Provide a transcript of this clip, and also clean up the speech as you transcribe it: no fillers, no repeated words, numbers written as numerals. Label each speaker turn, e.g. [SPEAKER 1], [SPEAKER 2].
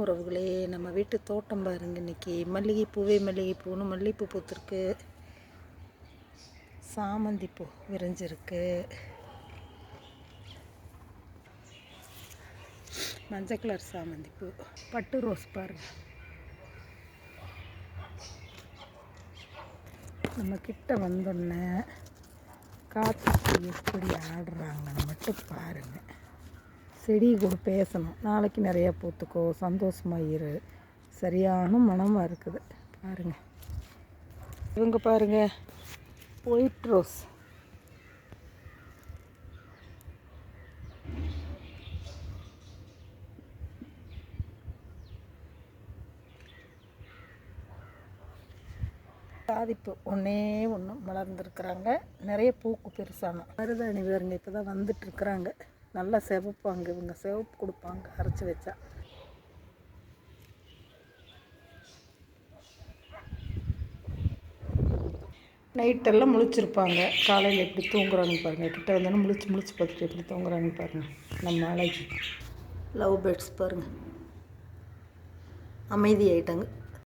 [SPEAKER 1] உறவுகளே, நம்ம வீட்டு தோட்டம் பாருங்க. இன்னைக்கு மல்லிகைப்பூன்னு மல்லிகைப்பூ பூத்திருக்கு, சாமந்தி பூ விரிஞ்சிருக்கு, மஞ்சள் கலர் சாமந்தி பூ, பட்டு ரோஸ் பாருங்க. நம்ம கிட்ட வந்தோடனே காற்று எப்படி ஆடுறாங்கன்னு மட்டும் பாருங்க. செடி கூட பேசணும், நாளைக்கு நிறையா பூத்துக்கோ, சந்தோஷமாக இரு, சரியான மனமாக இருக்குது பாருங்க. இவங்க பாருங்க, ஒயிட் ரோஸ். சாதிப்பு ஒன்றே ஒன்று மலர்ந்துருக்குறாங்க, நிறைய பூக்கு பெருசான மருதாணி பாருங்க. இப்போ தான் வந்துட்டுருக்குறாங்க, நல்லா சிவப்பாங்க. இவங்க சிவப்பு கொடுப்பாங்க அரைச்சி வச்சா. நைட்டெல்லாம் முழிச்சிருப்பாங்க, காலையில் எப்படி தூங்குறாங்க பாருங்கள். கிட்ட வந்தோன்னா முழிச்சு பார்த்துட்டு எப்படி தூங்குறாங்க பாருங்கள். நம்ம அழகி லவ் பேர்ட்ஸ் பாருங்கள், அமைதி ஆகிட்டாங்க.